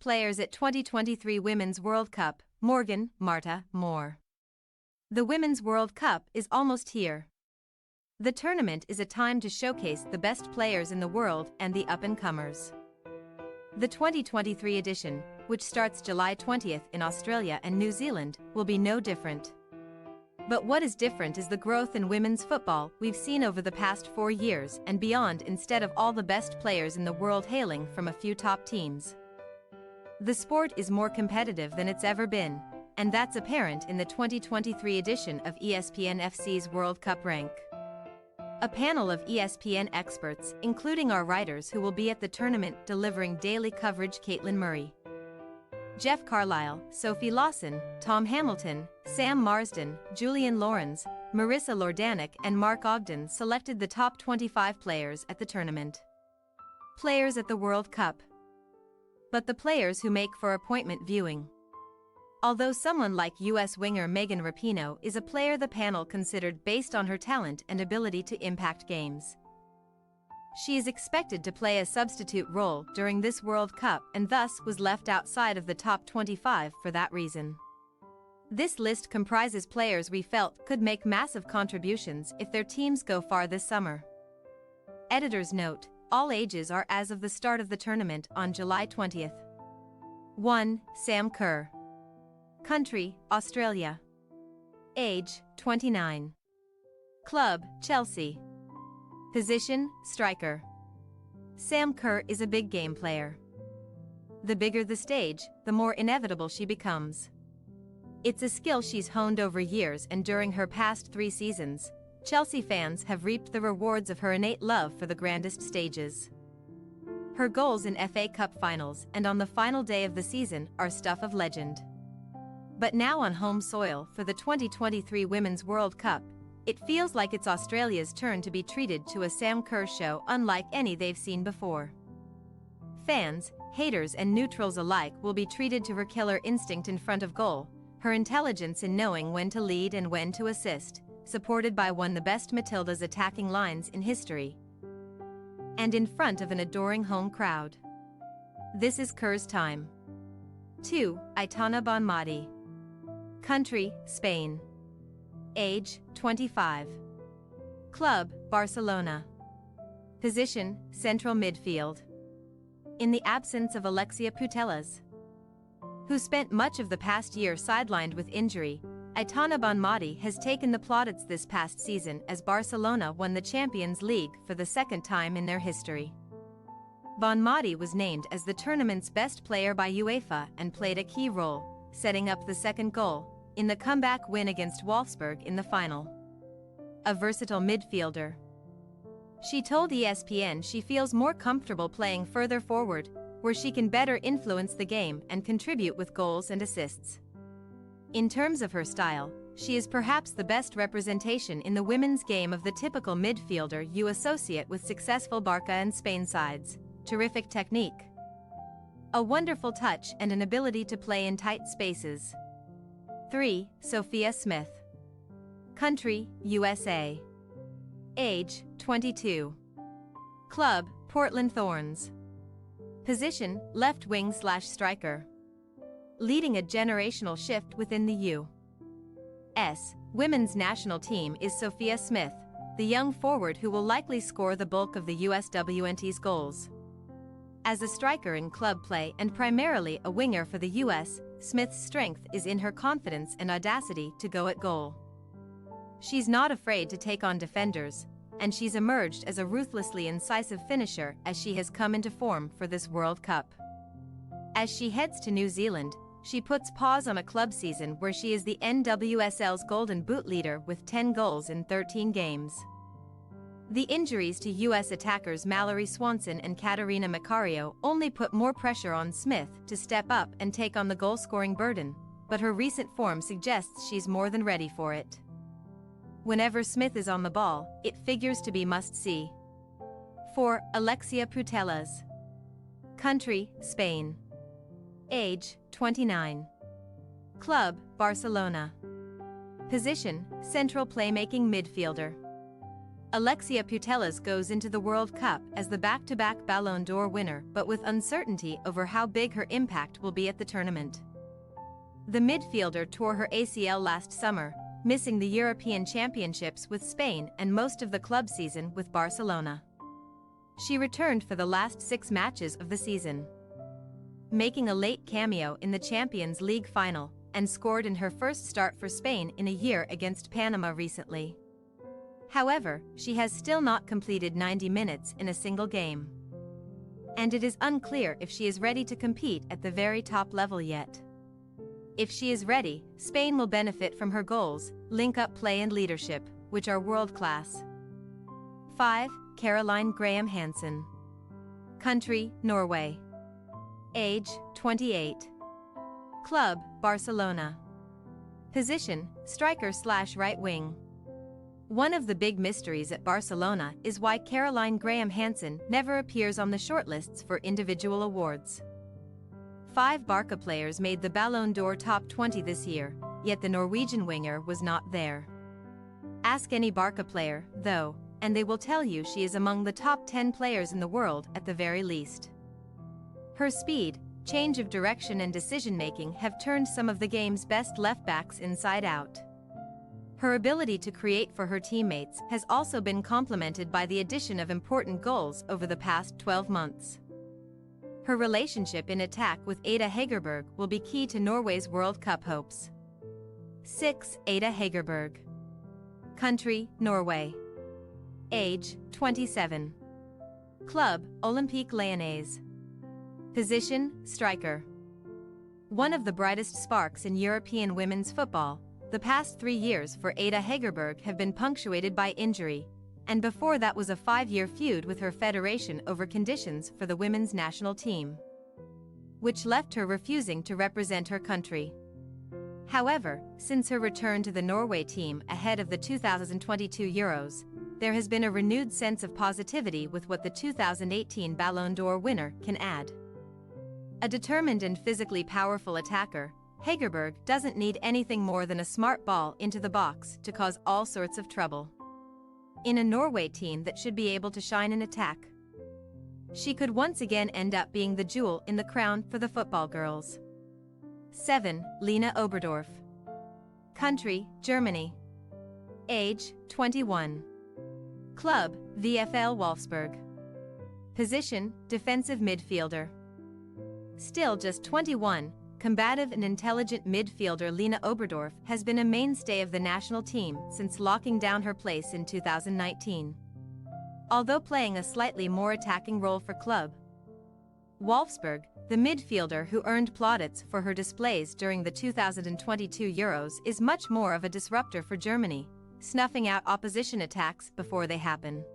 players at 2023 Women's World Cup, Morgan, Marta, more. The Women's World Cup is almost here. The tournament is a time to showcase the best players in the world and the up-and-comers. The 2023 edition, which starts July 20th in Australia and New Zealand, will be no different. But what is different is the growth in women's football we've seen over the past 4 years and beyond, instead of all the best players in the world hailing from a few top teams. The sport is more competitive than it's ever been, and that's apparent in the 2023 edition of ESPN FC's World Cup rank. A panel of ESPN experts, including our writers who will be at the tournament delivering daily coverage: Caitlin Murray, Jeff Carlisle, Sophie Lawson, Tom Hamilton, Sam Marsden, Julian Lawrence, Marissa Lordanek and Mark Ogden selected the top 25 players at the tournament. Players at the World Cup. But the players who make for appointment viewing. Although someone like U.S. winger Megan Rapinoe is a player the panel considered based on her talent and ability to impact games, she is expected to play a substitute role during this World Cup and thus was left outside of the top 25 for that reason. This list comprises players we felt could make massive contributions if their teams go far this summer. Editor's note: all ages are as of the start of the tournament on July 20th. 1. Sam Kerr. Country: Australia. Age: 29. Club: Chelsea. Position: striker. Sam Kerr is a big game player. The bigger the stage, the more inevitable she becomes. It's a skill she's honed over years, and during her past 3 seasons, Chelsea fans have reaped the rewards of her innate love for the grandest stages. Her goals in FA Cup finals and on the final day of the season are stuff of legend. But now on home soil for the 2023 Women's World Cup, it feels like it's Australia's turn to be treated to a Sam Kerr show unlike any they've seen before. Fans, haters and neutrals alike will be treated to her killer instinct in front of goal, her intelligence in knowing when to lead and when to assist, supported by one of the best Matilda's attacking lines in history, and in front of an adoring home crowd. This is Kerr's time. 2. Aitana Bonmati. Country: Spain. Age: 25. Club: Barcelona. Position: central midfield. In the absence of Alexia Putellas, who spent much of the past year sidelined with injury, Aitana Bonmati has taken the plaudits this past season as Barcelona won the Champions League for the 2nd time in their history. Bonmati was named as the tournament's best player by UEFA and played a key role, setting up the 2nd goal in the comeback win against Wolfsburg in the final. A versatile midfielder, she told ESPN she feels more comfortable playing further forward, where she can better influence the game and contribute with goals and assists. In terms of her style, she is perhaps the best representation in the women's game of the typical midfielder you associate with successful Barca and Spain sides. Terrific technique, a wonderful touch and an ability to play in tight spaces. 3. Sophia Smith. Country: USA. Age: 22. Club: Portland Thorns. Position: left wing/striker. Leading a generational shift within the U.S. women's national team is Sophia Smith, the young forward who will likely score the bulk of the USWNT's goals. As a striker in club play and primarily a winger for the US, Smith's strength is in her confidence and audacity to go at goal. She's not afraid to take on defenders, and she's emerged as a ruthlessly incisive finisher as she has come into form for this World Cup. As she heads to New Zealand, she puts pause on a club season where she is the NWSL's Golden Boot leader with 10 goals in 13 games. The injuries to U.S. attackers Mallory Swanson and Katarina Macario only put more pressure on Smith to step up and take on the goal-scoring burden, but her recent form suggests she's more than ready for it. Whenever Smith is on the ball, it figures to be must-see. 4. Alexia Putellas. Country: Spain. Age: 29. Club: Barcelona. Position: central playmaking midfielder. Alexia Putellas goes into the World Cup as the back-to-back Ballon d'Or winner, but with uncertainty over how big her impact will be at the tournament. The midfielder tore her ACL last summer, missing the European Championships with Spain and most of the club season with Barcelona. She returned for the last 6 matches of the season, making a late cameo in the Champions League final, and scored in her first start for Spain in a year against Panama recently. However, she has still not completed 90 minutes in a single game, and it is unclear if she is ready to compete at the very top level yet. If she is ready, Spain will benefit from her goals, link-up play and leadership, which are world-class. 5. Caroline Graham Hansen. Country, Norway. Age, 28. Club, Barcelona. Position, striker/right wing. One of the big mysteries at Barcelona is why Caroline Graham Hansen never appears on the shortlists for individual awards. 5 Barca players made the Ballon d'Or top 20 this year, yet the Norwegian winger was not there. Ask any Barca player, though, and they will tell you she is among the top 10 players in the world at the very least. Her speed, change of direction and decision-making have turned some of the game's best left-backs inside out. Her ability to create for her teammates has also been complemented by the addition of important goals over the past 12 months. Her relationship in attack with Ada Hegerberg will be key to Norway's World Cup hopes. 6. Ada Hegerberg. Country, Norway. Age, 27. Club, Olympique Lyonnais. Position, striker. One of the brightest sparks in European women's football, the past 3 years for Ada Hegerberg have been punctuated by injury, and before that was a 5-year feud with her federation over conditions for the women's national team, which left her refusing to represent her country. However, since her return to the Norway team ahead of the 2022 Euros, there has been a renewed sense of positivity with what the 2018 Ballon d'Or winner can add. A determined and physically powerful attacker, Hegerberg doesn't need anything more than a smart ball into the box to cause all sorts of trouble. In a Norway team that should be able to shine in attack, she could once again end up being the jewel in the crown for the football girls. 7. Lena Oberdorf. Country, Germany. Age, 21. Club, VfL Wolfsburg. Position, defensive midfielder. Still just 21, combative and intelligent midfielder Lena Oberdorf has been a mainstay of the national team since locking down her place in 2019. Although playing a slightly more attacking role for Club Wolfsburg, the midfielder who earned plaudits for her displays during the 2022 Euros is much more of a disruptor for Germany, snuffing out opposition attacks before they happen.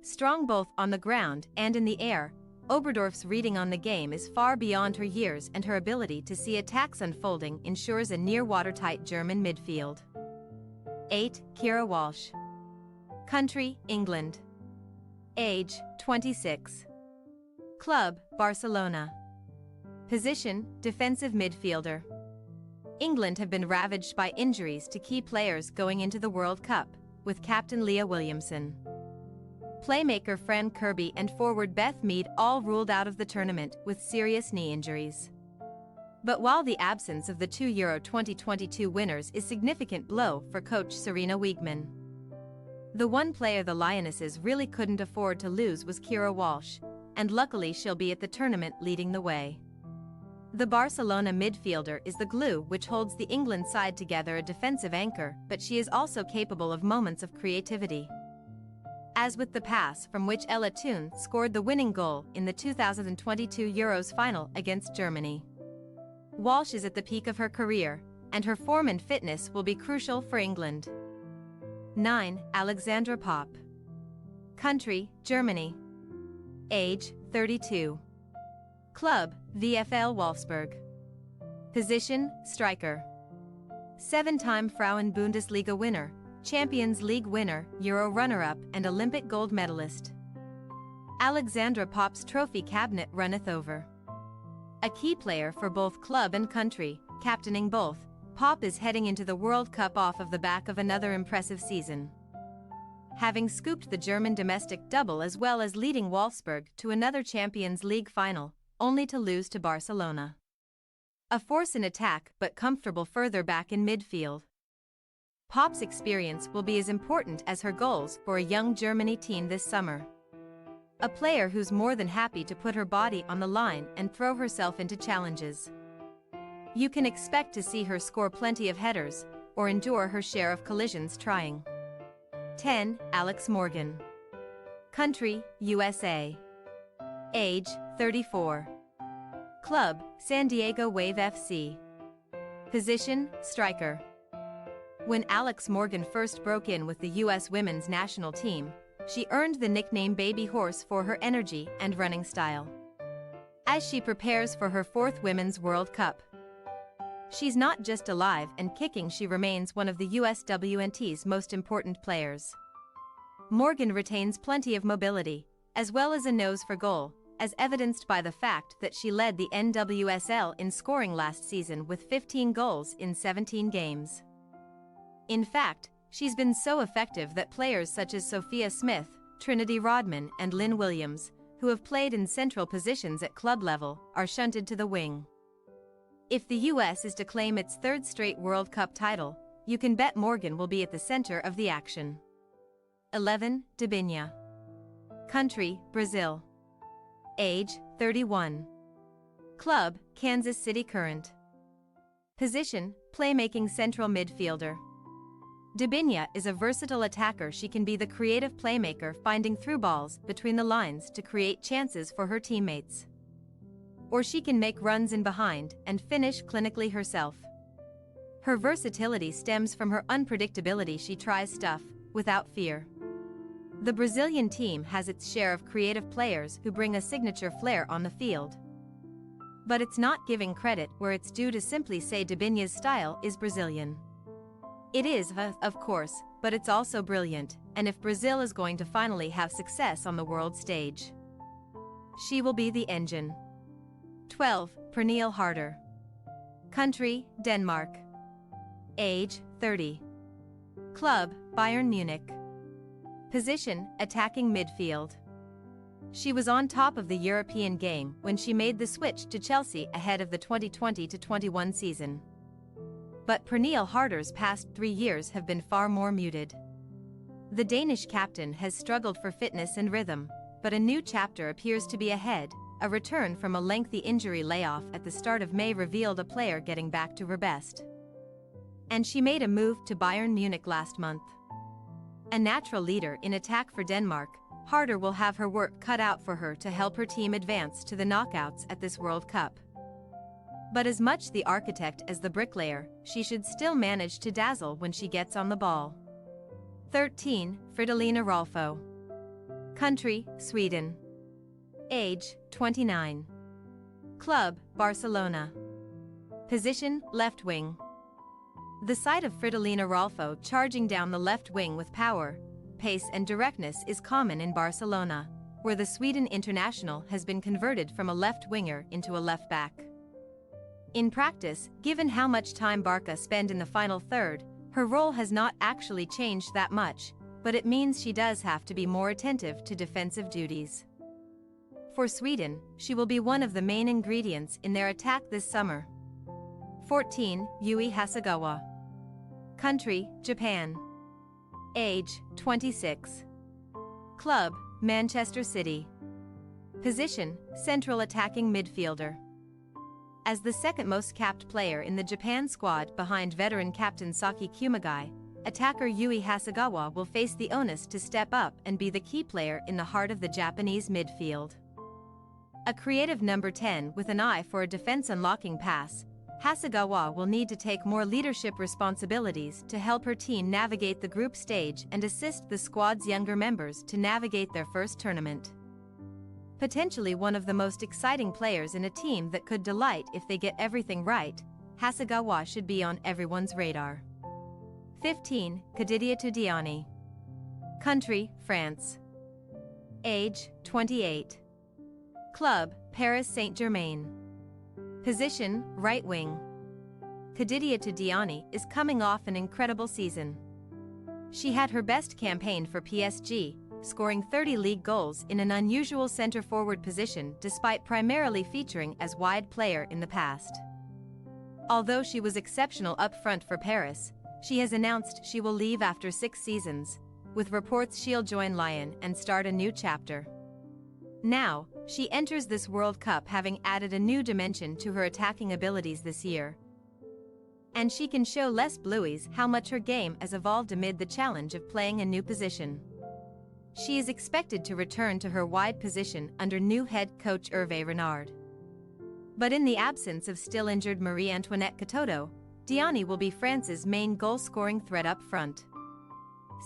Strong both on the ground and in the air, Oberdorf's reading on the game is far beyond her years, and her ability to see attacks unfolding ensures a near-watertight German midfield. 8. Kira Walsh. Country, England. Age, 26. Club, Barcelona. Position, defensive midfielder. England have been ravaged by injuries to key players going into the World Cup, with captain Leah Williamson, playmaker Fran Kirby and forward Beth Mead all ruled out of the tournament with serious knee injuries. But while the absence of the 2 Euro 2022 winners is a significant blow for coach Sarina Wiegman, the one player the Lionesses really couldn't afford to lose was Kira Walsh, and luckily she'll be at the tournament leading the way. The Barcelona midfielder is the glue which holds the England side together, a defensive anchor, but she is also capable of moments of creativity, as with the pass from which Ella Toone scored the winning goal in the 2022 Euros final against Germany. Walsh is at the peak of her career, and her form and fitness will be crucial for England. 9. Alexandra Popp. Country, Germany. Age, 32. Club, VfL Wolfsburg. Position, striker. 7-time Frauen-Bundesliga winner, Champions League winner, Euro runner-up and Olympic gold medalist. Alexandra Popp's trophy cabinet runneth over. A key player for both club and country, captaining both, Popp is heading into the World Cup off of the back of another impressive season. having scooped the German domestic double as well as leading Wolfsburg to another Champions League final, only to lose to Barcelona. A force in attack but comfortable further back in midfield. Pop's experience will be as important as her goals for a young Germany team this summer. A player who's more than happy to put her body on the line and throw herself into challenges. You can expect to see her score plenty of headers, or endure her share of collisions trying. 10. Alex Morgan. Country, USA. Age, 34. Club, San Diego Wave FC. Position, striker. When Alex Morgan first broke in with the U.S. women's national team, she earned the nickname Baby Horse for her energy and running style. As she prepares for her 4th Women's World Cup, she's not just alive and kicking, she remains one of the USWNT's most important players. Morgan retains plenty of mobility, as well as a nose for goal, as evidenced by the fact that she led the NWSL in scoring last season with 15 goals in 17 games. In fact, she's been so effective that players such as Sophia Smith, Trinity Rodman and Lynn Williams, who have played in central positions at club level, are shunted to the wing. If the US is to claim its 3rd straight World Cup title, you can bet Morgan will be at the center of the action. 11. Debinha. Country, Brazil. Age, 31. Club, Kansas City Current. Position, playmaking central midfielder. Debinha is a versatile attacker. She can be the creative playmaker, finding through balls between the lines to create chances for her teammates. Or she can make runs in behind and finish clinically herself. Her versatility stems from her unpredictability. She tries stuff without fear. The Brazilian team has its share of creative players who bring a signature flair on the field. But it's not giving credit where it's due to simply say Debinha's style is Brazilian. It is, of course, but it's also brilliant, and if Brazil is going to finally have success on the world stage, she will be the engine. 12. Pernille Harder. Country, Denmark. Age, 30. Club, Bayern Munich. Position, attacking midfield. She was on top of the European game when she made the switch to Chelsea ahead of the 2020-21 season. But Pernille Harder's past 3 years have been far more muted. The Danish captain has struggled for fitness and rhythm, but a new chapter appears to be ahead. A return from a lengthy injury layoff at the start of May revealed a player getting back to her best. And she made a move to Bayern Munich last month. A natural leader in attack for Denmark, Harder will have her work cut out for her to help her team advance to the knockouts at this World Cup. But as much the architect as the bricklayer, she should still manage to dazzle when she gets on the ball. 13. Fridolina Rolfo. Country, Sweden. Age, 29. Club, Barcelona. Position, left wing. The sight of Fridolina Rolfo charging down the left wing with power, pace and directness is common in Barcelona, where the Sweden international has been converted from a left winger into a left back. In practice, given how much time Barca spend in the final third, her role has not actually changed that much, but it means she does have to be more attentive to defensive duties. For Sweden, she will be one of the main ingredients in their attack this summer. 14. Yui Hasegawa. Country, Japan. Age, 26. Club, Manchester City. Position, central attacking midfielder. As the second most capped player in the Japan squad behind veteran captain Saki Kumagai, attacker Yui Hasegawa will face the onus to step up and be the key player in the heart of the Japanese midfield. A creative number 10 with an eye for a defense unlocking pass, Hasegawa will need to take more leadership responsibilities to help her team navigate the group stage and assist the squad's younger members to navigate their first tournament. Potentially one of the most exciting players in a team that could delight if they get everything right, Hasegawa should be on everyone's radar. 15. Khadija Tudiani. Country, France. Age, 28. Club, Paris Saint-Germain. Position, right wing. Khadija Tudiani is coming off an incredible season. She had her best campaign for PSG, scoring 30 league goals in an unusual center-forward position despite primarily featuring as wide player in the past. Although she was exceptional up front for Paris, she has announced she will leave after 6 seasons, with reports she'll join Lyon and start a new chapter. Now, she enters this World Cup having added a new dimension to her attacking abilities this year. And she can show Les Blues how much her game has evolved amid the challenge of playing a new position. She is expected to return to her wide position under new head coach Hervé Renard. But in the absence of still injured Marie-Antoinette Katoto, Diani will be France's main goal-scoring threat up front.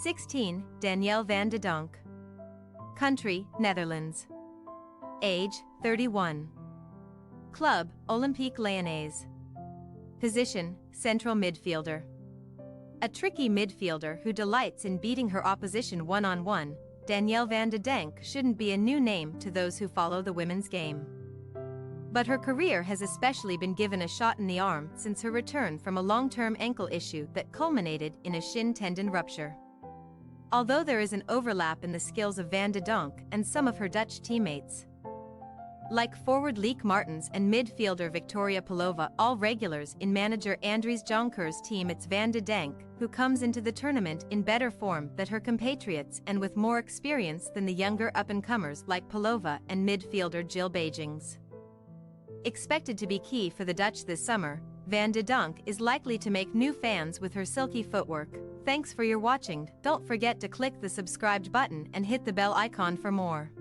16. Danielle van de Donk. Country, Netherlands. Age, 31. Club, Olympique Lyonnais. Position, central midfielder. A tricky midfielder who delights in beating her opposition one-on-one, Danielle van de Donk shouldn't be a new name to those who follow the women's game. But her career has especially been given a shot in the arm since her return from a long-term ankle issue that culminated in a shin tendon rupture. Although there is an overlap in the skills of van de Donk and some of her Dutch teammates, like forward Lieke Martens and midfielder Victoria Pelova, all regulars in manager Andries Jonker's team, it's van de Donk who comes into the tournament in better form than her compatriots and with more experience than the younger up-and-comers like Pelova and midfielder Jill Beijings. Expected to be key for the Dutch this summer, van de Donk is likely to make new fans with her silky footwork. Thanks for your watching. Don't forget to click the subscribed button and hit the bell icon for more.